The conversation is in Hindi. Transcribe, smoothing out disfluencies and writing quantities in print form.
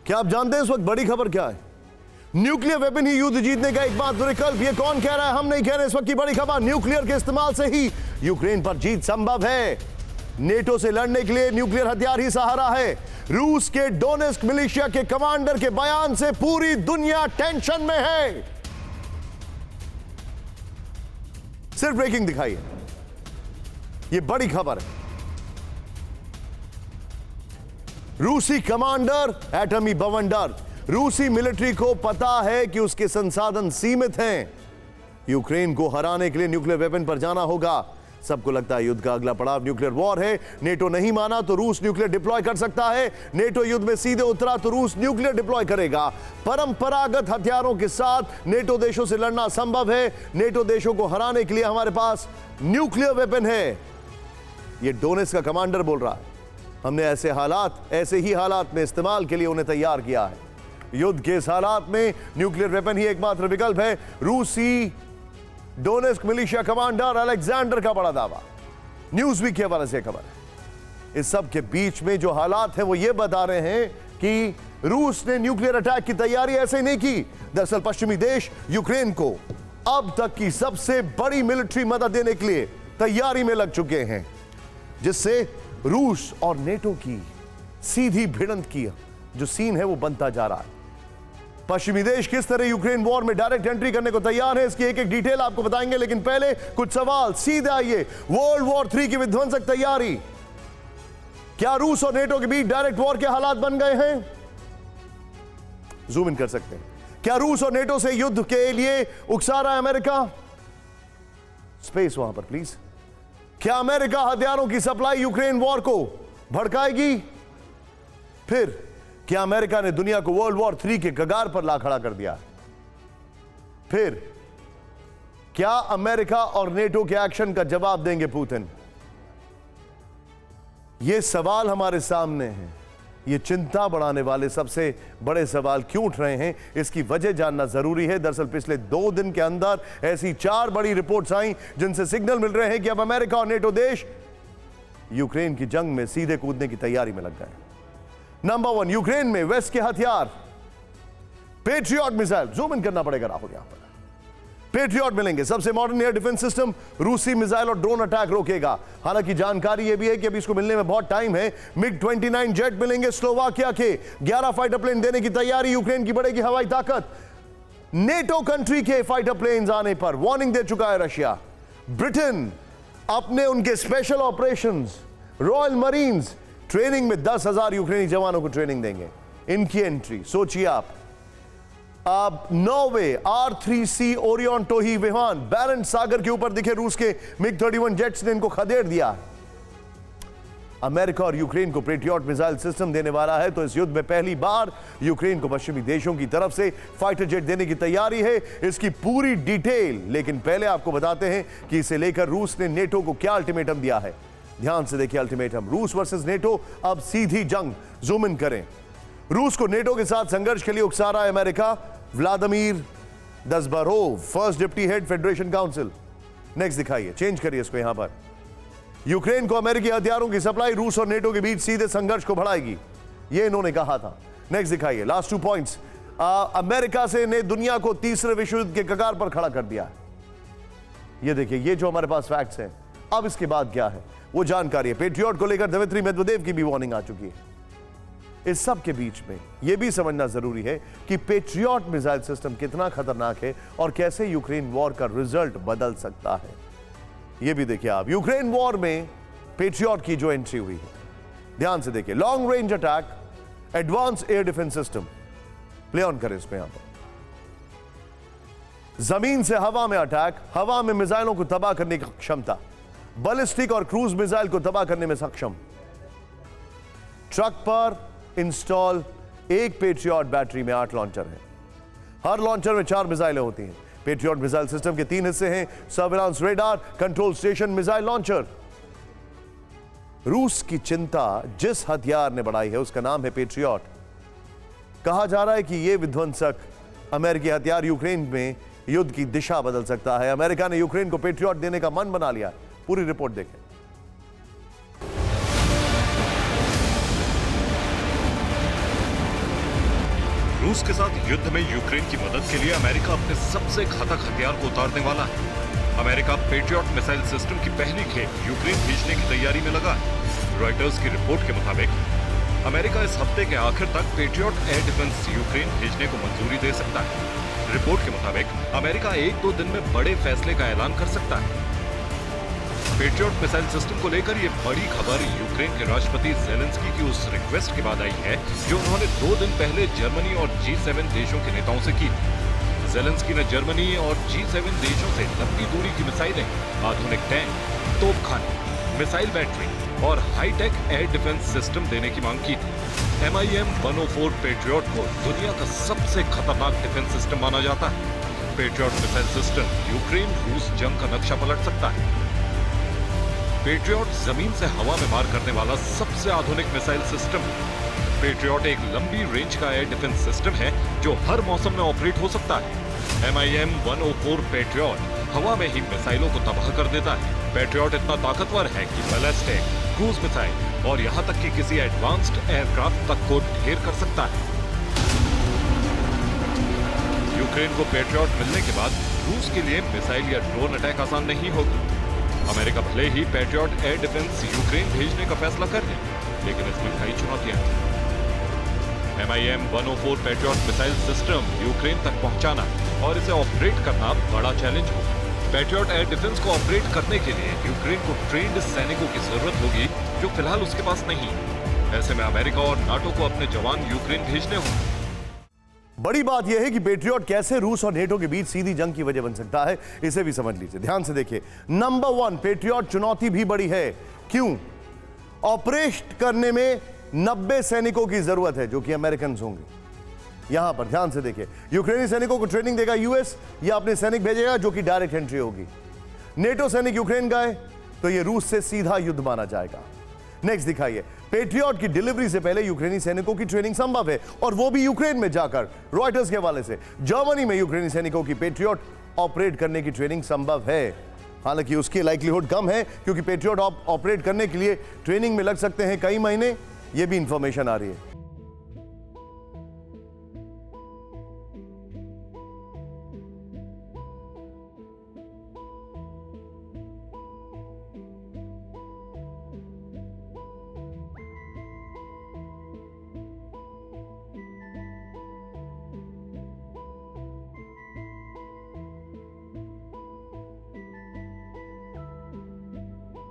क्या आप जानते हैं इस वक्त बड़ी खबर क्या है? न्यूक्लियर वेपन ही युद्ध जीतने का एकमात्र विकल्प। ये कौन कह रहा है? हम नहीं कह रहे। इस वक्त की बड़ी खबर, न्यूक्लियर के इस्तेमाल से ही यूक्रेन पर जीत संभव है। नेटो से लड़ने के लिए न्यूक्लियर हथियार ही सहारा है। रूस के डोनेस्क मिलिशिया के कमांडर के बयान से पूरी दुनिया टेंशन में है। सिर्फ ब्रेकिंग दिखाइए, ये बड़ी खबर है। रूसी कमांडर एटमी बवंडर। रूसी मिलिट्री को पता है कि उसके संसाधन सीमित हैं। यूक्रेन को हराने के लिए न्यूक्लियर वेपन पर जाना होगा। सबको लगता है युद्ध का अगला पड़ाव न्यूक्लियर वॉर है। नेटो नहीं माना तो रूस न्यूक्लियर डिप्लॉय कर सकता है। नेटो युद्ध में सीधे उतरा तो रूस न्यूक्लियर डिप्लॉय करेगा। परंपरागत हथियारों के साथ नेटो देशों से लड़ना संभव है। नेटो देशों को हराने के लिए हमारे पास न्यूक्लियर वेपन है। यह डोनेस्क का कमांडर बोल रहा है। हमने ऐसे ही हालात में इस्तेमाल के लिए उन्हें तैयार किया है। युद्ध के इस हालात में न्यूक्लियर वेपन ही एकमात्र विकल्प है। रूसी डोनेस्क मिलिशिया कमांडर अलेक्जेंडर का बड़ा दावा। न्यूज वीक के हवाले से खबर है। इस सब के बीच में जो हालात हैं वो ये बता रहे हैं कि रूस ने न्यूक्लियर अटैक की तैयारी ऐसे नहीं की। दरअसल पश्चिमी देश यूक्रेन को अब तक की सबसे बड़ी मिलिट्री मदद देने के लिए तैयारी में लग चुके हैं, जिससे रूस और नेटो की सीधी भिड़ंत की जो सीन है वो बनता जा रहा है। पश्चिमी देश किस तरह यूक्रेन वॉर में डायरेक्ट एंट्री करने को तैयार है, इसकी एक एक डिटेल आपको बताएंगे। लेकिन पहले कुछ सवाल सीधे आइए। वर्ल्ड वॉर 3 की विध्वंसक तैयारी, क्या रूस और नेटो के बीच डायरेक्ट वॉर के हालात बन गए हैं? जूम इन कर सकते हैं। क्या रूस और नेटो से युद्ध के लिए उकसा रहा है अमेरिका? स्पेस वहां पर प्लीज। क्या अमेरिका हथियारों की सप्लाई यूक्रेन वॉर को भड़काएगी? फिर क्या अमेरिका ने दुनिया को वर्ल्ड वॉर 3 के कगार पर ला खड़ा कर दिया? फिर क्या अमेरिका और नेटो के एक्शन का जवाब देंगे पुतिन? ये सवाल हमारे सामने हैं। ये चिंता बढ़ाने वाले सबसे बड़े सवाल क्यों उठ रहे हैं, इसकी वजह जानना जरूरी है। दरअसल पिछले 2 दिन के अंदर ऐसी 4 बड़ी रिपोर्ट्स आई जिनसे सिग्नल मिल रहे हैं कि अब अमेरिका और नेटो देश यूक्रेन की जंग में सीधे कूदने की तैयारी में लग गए। नंबर 1, यूक्रेन में वेस्ट के हथियार, पेट्रियट मिसाइल। जूम इन करना पड़ेगा राहुल, यहां पर पेट्रियट मिलेंगे। सबसे मॉडर्न एयर डिफेंस सिस्टम रूसी मिसाइल और ड्रोन अटैक रोकेगा। हालांकि जानकारी यह भी है कि अभी इसको मिलने में बहुत टाइम है। मिग 29 जेट मिलेंगे। स्लोवाकिया के 11 फाइटर प्लेन देने की तैयारी। यूक्रेन की बढ़ेगी हवाई ताकत। नेटो कंट्री के फाइटर प्लेन आने पर वार्निंग दे चुका है रशिया। ब्रिटेन अपने उनके special operations royal marines training में 10,000 यूक्रेनी जवानों को ट्रेनिंग देंगे। इनकी एंट्री सोचिए आप। अब नॉर्वे R3C ओरियन टोही विमान बैरेंट सागर के ऊपर दिखे रूस के मिग 31 जेट्स ने इनको खदेड़ दिया। अमेरिका और यूक्रेन को पेट्रियट मिसाइल सिस्टम देने वाला है, तो इस युद्ध में पहली बार यूक्रेन को पश्चिमी देशों की तरफ से फाइटर जेट देने की तैयारी है। इसकी पूरी डिटेल, लेकिन पहले आपको बताते हैं कि इसे लेकर रूस ने नेटो को क्या अल्टीमेटम दिया है। ध्यान से देखिए अल्टीमेटम। रूस वर्सेस नेटो, अब सीधी जंग। जूम इन करें। रूस को नेटो के साथ संघर्ष के लिए उकसा रहा है America. Vladimir Dzhabarov, first deputy head federation council. Next दिखाइए, चेंज करिए इसको यहां पर। यूक्रेन को अमेरिकी हथियारों की सप्लाई रूस और नेटो के बीच सीधे संघर्ष को बढ़ाएगी, ये इन्होंने कहा था। नेक्स्ट दिखाइए, लास्ट 2 पॉइंट्स। अमेरिका से ने दुनिया को तीसरे विश्व युद्ध के कगार पर खड़ा कर दिया। ये देखिए, ये जो हमारे पास फैक्ट्स हैं। अब इसके बाद क्या है वो जानकारी है। पेट्रियट को लेकर दमित्री मेदवेदेव की भी वार्निंग आ चुकी है। इस सब के बीच में यह भी समझना जरूरी है कि पेट्रियट मिसाइल सिस्टम कितना खतरनाक है और कैसे यूक्रेन वॉर का रिजल्ट बदल सकता है। यह भी देखिए आप। यूक्रेन वॉर में पेट्रियट की जो एंट्री हुई है, ध्यान से देखिए। Long range attack, advance air defence system. Play on करें इसको यहां पर। जमीन से हवा में अटैक, हवा में मिसाइलों को तबाह करने की क्षमता, बैलिस्टिक और क्रूज मिसाइल को तबाह करने में सक्षम। ट्रक पर इंस्टॉल एक पेट्रियट बैटरी में 8 लॉन्चर हैं। हर लॉन्चर में 4 मिसाइलें होती हैं। पेट्रियट मिसाइल सिस्टम के 3 हिस्से हैं: surveillance radar, control station, missile launcher. रूस की चिंता जिस हथियार ने बढ़ाई है उसका नाम है पेट्रियट। कहा जा रहा है कि यह विध्वंसक अमेरिकी हथियार यूक्रेन में युद्ध की दिशा बदल सकता है। अमेरिका ने यूक्रेन को पेट्रियट देने का मन बना लिया। पूरी रिपोर्ट देखें। रूस के साथ युद्ध में यूक्रेन की मदद के लिए अमेरिका अपने सबसे घातक हथियार को उतारने वाला है। अमेरिका पेट्रियट मिसाइल सिस्टम की पहली खेप यूक्रेन भेजने की तैयारी में लगा है। रॉयटर्स की रिपोर्ट के मुताबिक अमेरिका इस हफ्ते के आखिर तक पेट्रियट एयर डिफेंस यूक्रेन भेजने को मंजूरी दे सकता है। रिपोर्ट के मुताबिक अमेरिका 1-2 दिन में बड़े फैसले का ऐलान कर सकता है। पेट्रियट मिसाइल सिस्टम को लेकर ये बड़ी खबर यूक्रेन के राष्ट्रपति ज़ेलेंस्की की उस रिक्वेस्ट के बाद आई है जो उन्होंने 2 दिन पहले जर्मनी और G7 देशों के नेताओं से की। ज़ेलेंस्की ने जर्मनी और G7 देशों से लंबी दूरी की मिसाइलें, आधुनिक टैंक, तोपखाने, मिसाइल बैटरी और हाईटेक एयर डिफेंस सिस्टम देने की मांग की थी। MIM-104 पेट्रियट को दुनिया का सबसे खतरनाक डिफेंस सिस्टम माना जाता है। पेट्रियट मिसाइल सिस्टम यूक्रेन रूस जंग का नक्शा पलट सकता है। पेट्रियट जमीन से हवा में मार करने वाला सबसे आधुनिक मिसाइल सिस्टम है। पेट्रियट एक लंबी रेंज का एयर डिफेंस सिस्टम है जो हर मौसम में ऑपरेट हो सकता है। MIM-104 पेट्रियट हवा में ही मिसाइलों को तबाह कर देता है। पेट्रियट इतना ताकतवर है कि बैलिस्टिक, क्रूज मिसाइल और यहां तक कि किसी एडवांस्ड एयरक्राफ्ट तक को ढेर कर सकता है। यूक्रेन को पेट्रियट मिलने के बाद रूस के लिए मिसाइल या ड्रोन अटैक आसान नहीं होगा। अमेरिका भले ही पेट्रियट एयर डिफेंस यूक्रेन भेजने का फैसला कर ले, लेकिन इसमें कई चुनौतियां हैं। MIM-104 patriot missile system Ukraine तक पहुंचाना और इसे ऑपरेट करना बड़ा चैलेंज होगा। पेट्रियट एयर डिफेंस को ऑपरेट करने के लिए यूक्रेन को ट्रेंड सैनिकों की जरूरत होगी जो फिलहाल उसके पास नहीं है। ऐसे में अमेरिका और नाटो को अपने जवान यूक्रेन भेजने होंगे। बड़ी बात यह है कि पेट्रियट कैसे रूस और नेटो के बीच सीधी जंग की वजह बन सकता है, इसे भी समझ लीजिए। ध्यान से देखिए। नंबर 1, पेट्रियट चुनौती भी बड़ी है। क्यों? ऑपरेट करने में 90 सैनिकों की जरूरत है जो कि अमेरिकन होंगे। यहां पर ध्यान से देखिए, यूक्रेनी सैनिकों को ट्रेनिंग देगा यूएस या अपने सैनिक भेजेगा जो कि डायरेक्ट एंट्री होगी। नेटो सैनिक यूक्रेन गए तो यह रूस से सीधा युद्ध माना जाएगा। नेक्स्ट दिखाइए। पेट्रियट की डिलीवरी से पहले यूक्रेनी सैनिकों की ट्रेनिंग संभव है और वो भी यूक्रेन में जाकर। रॉयटर्स के हवाले से जर्मनी में यूक्रेनी सैनिकों की पेट्रियट ऑपरेट करने की ट्रेनिंग संभव है। हालांकि उसकी लाइक्लीहुड कम है क्योंकि पेट्रियट ऑपरेट करने के लिए ट्रेनिंग में लग सकते हैं कई महीने। यह भी इंफॉर्मेशन आ रही है।